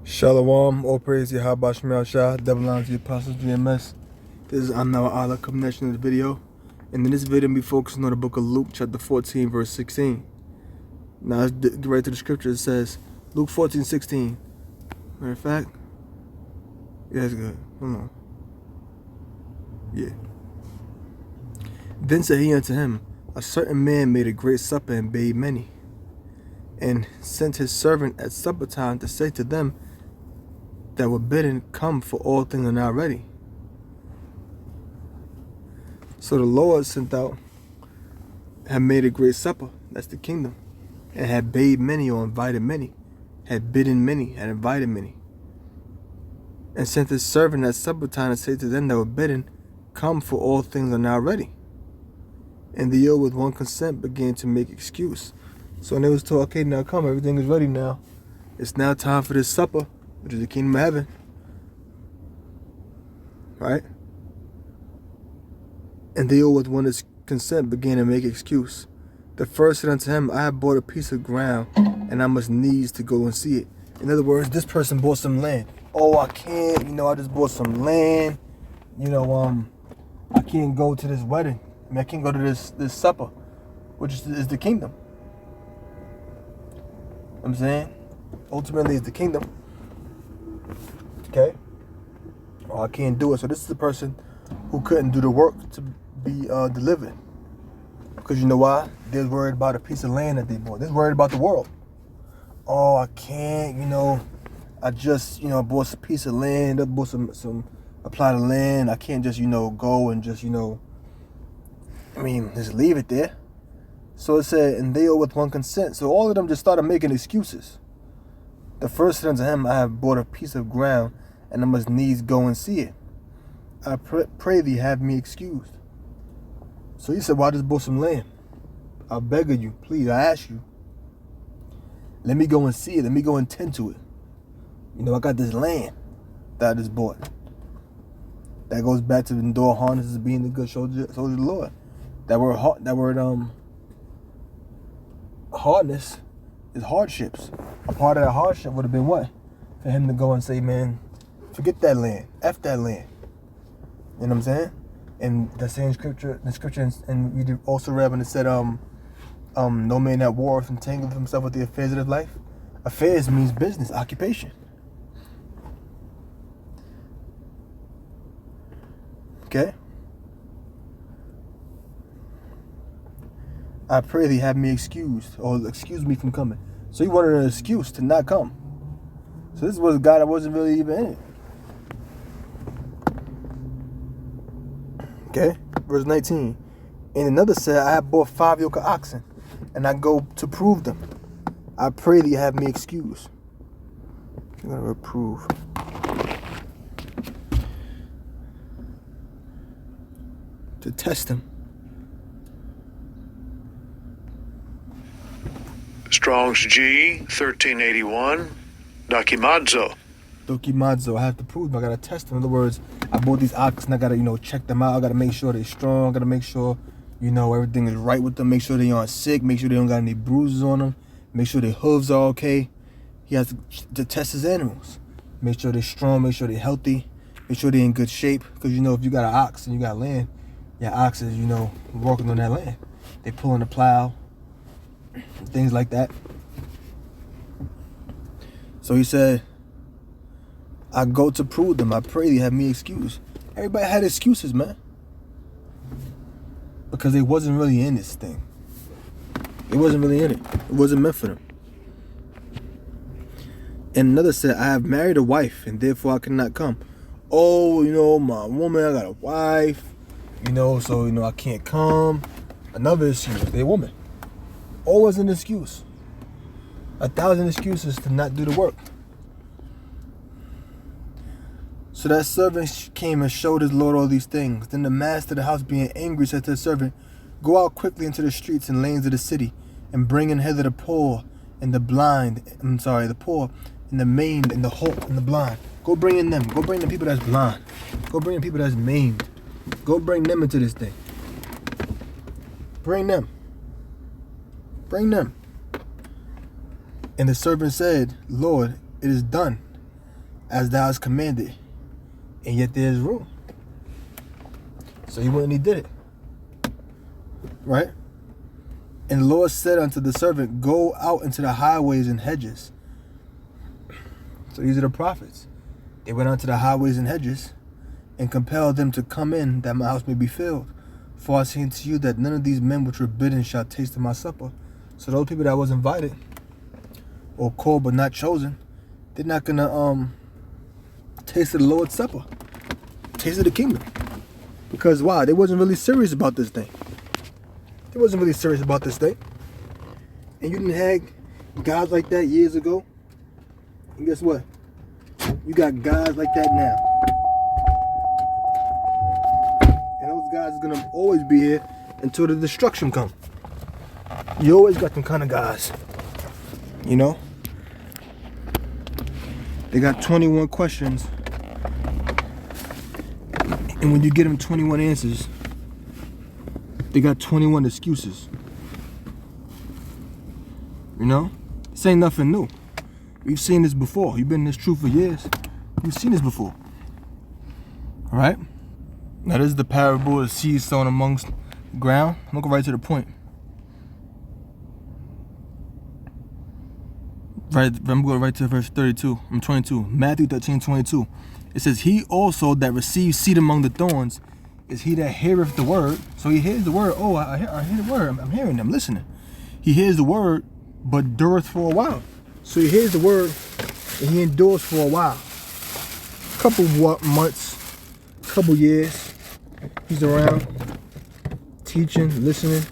Shalom, all praise to Yahweh Shemel Shah, double honor to the apostles, GMS. This is Anna Allah coming next in this video. And in this video, we focusing on the book of Luke, chapter 14, verse 16. Now, let's get right to the scripture. It says, Luke 14:16. Matter of fact, yeah, that's good. Hold on. Yeah. Then said he unto him, a certain man made a great supper and bade many, and sent his servant at supper time to say to them that were bidden, come, for all things are now ready. So the Lord sent out, had made a great supper, that's the kingdom, and had bade many or invited many, had bidden many, had invited many, and sent his servant at supper time to say to them that were bidden, come, for all things are now ready. And the ill with one consent began to make excuse. So when they was told, okay, now come, everything is ready now. It's now time for this supper, which is the kingdom of heaven. Right? And they all with one consent began to make excuse. The first said unto him, I have bought a piece of ground, and I must needs to go and see it. In other words, this person bought some land. Oh, I can't, I just bought some land. I can't go to this wedding. I can't go to this supper, which is the kingdom. I'm saying, ultimately it's the kingdom. Okay? Or I can't do it. So this is the person who couldn't do the work to be delivered. Because you know why? They're worried about a piece of land that they bought. They're worried about the world. Oh, I can't, I just, bought a piece of land. I bought some plot of land. I can't just, go and just, just leave it there. So it said, and they all with one consent. So all of them just started making excuses. The first said unto him, I have bought a piece of ground, and I must needs go and see it. I pray thee, have me excused. So he said, well, I just bought some land. I beg of you, please, I ask you. Let me go and see it. Let me go and tend to it. I got this land that I just bought. That goes back to the endure harnesses being the good soldier of the Lord. That word hardness is hardships. A part of that hardship would have been what? For him to go and say, man, forget that land. F that land. You know what I'm saying? And the same scripture, and we also read when it said, no man that warreth entangleth himself with the affairs of his life. Affairs means business, occupation. Okay? I pray thee, have me excused, or excuse me from coming. So he wanted an excuse to not come. So this was a guy that wasn't really even in it. Okay? Verse 19. And another said, I have bought 5 yoke of oxen, and I go to prove them. I pray thee, have me excused. I'm going to reprove. To test him. Strong's G, 1381, Dokimadzo. I have to prove them. I got to test them. In other words, I bought these oxen. I got to, check them out. I got to make sure they're strong. I got to make sure, everything is right with them. Make sure they aren't sick. Make sure they don't got any bruises on them. Make sure their hooves are okay. He has to test his animals. Make sure they're strong. Make sure they're healthy. Make sure they're in good shape. Because, if you got an ox and you got land, your ox is, walking on that land. They pulling the plow. Things like that. So he said, I go to prove them. I pray they have me excused. Everybody had excuses, man. Because they wasn't really in this thing. They wasn't really in it. It wasn't meant for them. And another said, I have married a wife, and therefore I cannot come. Oh, my woman, I got a wife. So, I can't come. Another excuse, they're a woman. Always an excuse. 1,000 excuses to not do the work. So that servant came and showed his lord all these things. Then the master of the house, being angry, said to the servant, go out quickly into the streets and lanes of the city, and bring in hither the poor and the the poor and the maimed and the halt and the blind. Go bring in them. Go bring the people that's blind. Go bring the people that's maimed. Go bring them into this thing. Bring them. Bring them. And the servant said, Lord, it is done, as thou hast commanded, and yet there is room. So he went and he did it. Right? And the Lord said unto the servant, go out into the highways and hedges. So these are the prophets. They went out to the highways and hedges and compelled them to come in, that my house may be filled. For I say unto you that none of these men which were bidden shall taste of my supper. So those people that was invited or called but not chosen, they're not gonna taste of the Lord's supper, taste of the kingdom. Because why? They wasn't really serious about this thing. They wasn't really serious about this thing. And you didn't have guys like that years ago. And guess what? You got guys like that now. And those guys are gonna always be here until the destruction comes. You always got them kind of guys. You know? They got 21 questions. And when you get them 21 answers, they got 21 excuses. You know? This ain't nothing new. We've seen this before. You've been in this truth for years. You've seen this before. Alright? Now this is the parable of seed sown amongst the ground. I'm gonna go right to the point. I'm going right to verse 32. 22. Matthew 13:22. It says, he also that receives seed among the thorns is he that heareth the word. So he hears the word. Oh, I hear the word. I'm hearing them, listening. He hears the word, but dureth for a while. So he hears the word and he endures for a while. Couple months, couple years. He's around, teaching, listening,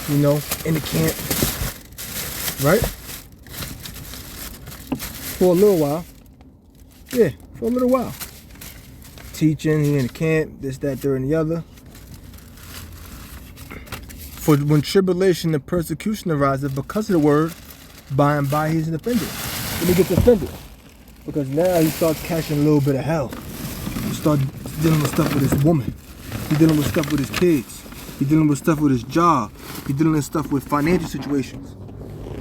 you know, in the camp. Right? For a little while. Yeah, for a little while. Teaching, he in the camp, this, that, third, and the other. For when tribulation and persecution arises because of the word, by and by he's offended. Then he gets offended. Because now he starts catching a little bit of hell. He starts dealing with stuff with his woman. He's dealing with stuff with his kids. He's dealing with stuff with his job. He's dealing with stuff with financial situations.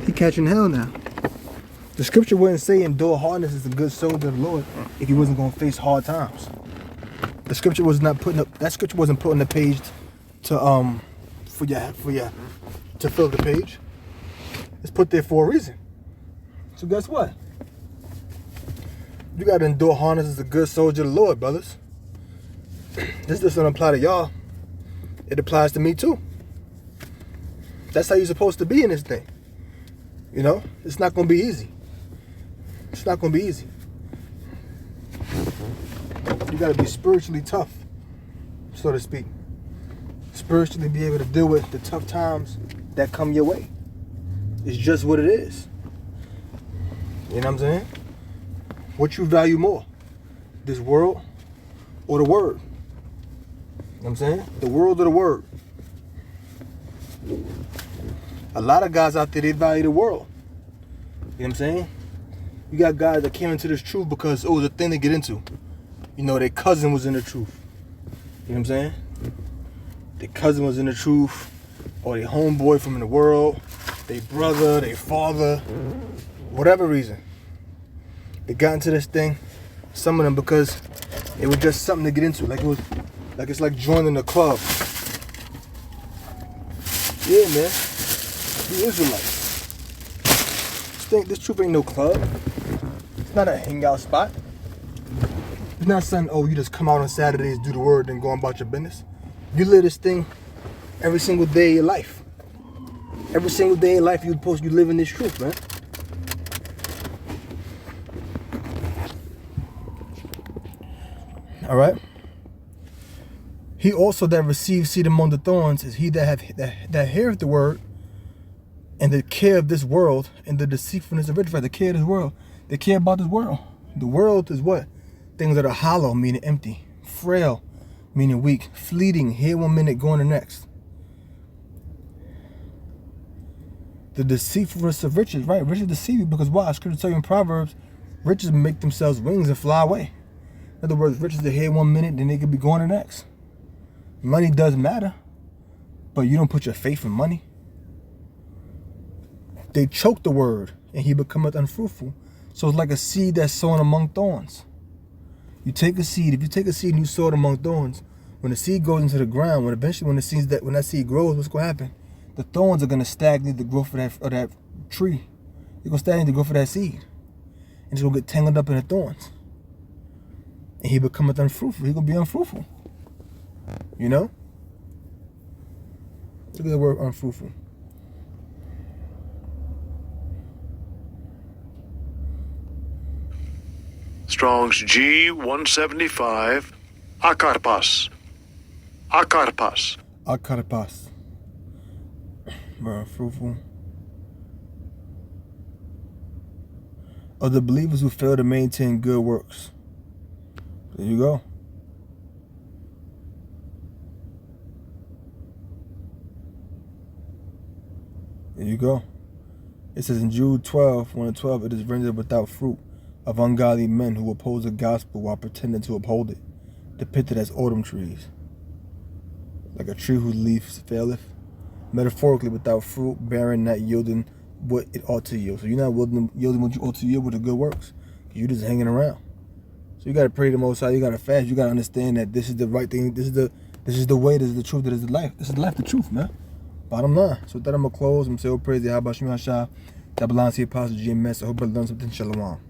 He catching hell now. The scripture wouldn't say endure hardness is a good soldier of the Lord if he wasn't going to face hard times. The scripture was not putting up. That scripture wasn't put on the page to for you to fill the page. It's put there for a reason. So guess what? You got to endure hardness as a good soldier of the Lord, brothers. This doesn't apply to y'all. It applies to me too. That's how you're supposed to be in this thing. You know, it's not going to be easy. It's not going to be easy. You got to be spiritually tough, so to speak. Spiritually be able to deal with the tough times that come your way. It's just what it is. You know what I'm saying? What you value more? This world or the word? You know what I'm saying? The world or the word? A lot of guys out there, they value the world. You know what I'm saying? You got guys that came into this truth because it was a thing to get into. You know, their cousin was in the truth. You know what I'm saying? Their cousin was in the truth, or their homeboy from the world, their brother, their father, whatever reason. They got into this thing, some of them because it was just something to get into. It's like joining a club. Yeah, man. The Israelites. This truth ain't no club. It's not a hangout spot. It's not something, oh, you just come out on Saturdays, do the word, and go on about your business. You live this thing every single day of your life. Every single day of your life, you live in this truth, man. All right. He also that receives seed among the thorns is he that heareth the word, and the care of this world, and the deceitfulness of riches. The care of this world. They care about this world. The world is what? Things that are hollow, meaning empty. Frail, meaning weak. Fleeting, here 1 minute, going the next. The deceitfulness of riches, right? Riches deceive you because why? Scripture tell you in Proverbs, riches make themselves wings and fly away. In other words, riches are here 1 minute, then they could be going the next. Money does matter, but you don't put your faith in money. They choke the word, and he becometh unfruitful. So it's like a seed that's sown among thorns. You take a seed. If you take a seed and you sow it among thorns, when the seed goes into the ground, when that seed grows, what's going to happen? The thorns are going to stagnate the growth of that tree. They're going to stagnate the growth of that seed. And it's going to get tangled up in the thorns. And he becometh unfruitful. He's going to be unfruitful. You know? Look at the word unfruitful. Strong's G 175. Akarpas. Akarpas. Akarpas. Unfruitful. Of the believers who fail to maintain good works. There you go. There you go. It says in Jude 12, 1 and 12, it is rendered without fruit of ungodly men who oppose the gospel while pretending to uphold it, depicted as autumn trees, like a tree whose leaves faileth, metaphorically without fruit, barren, not yielding what it ought to yield. So you're not yielding what you ought to yield with the good works. You're just hanging around. So you got to pray to the Most High. You got to fast. You got to understand that this is the right thing. This is the way. This is the truth. This is the life. This is the life, the truth, man. Bottom line. So with that, I'm going to close. I'm going to say, oh, praise the Yahweh Shah. That belongs to the Apostle GMS. I hope I learned something. Shalom.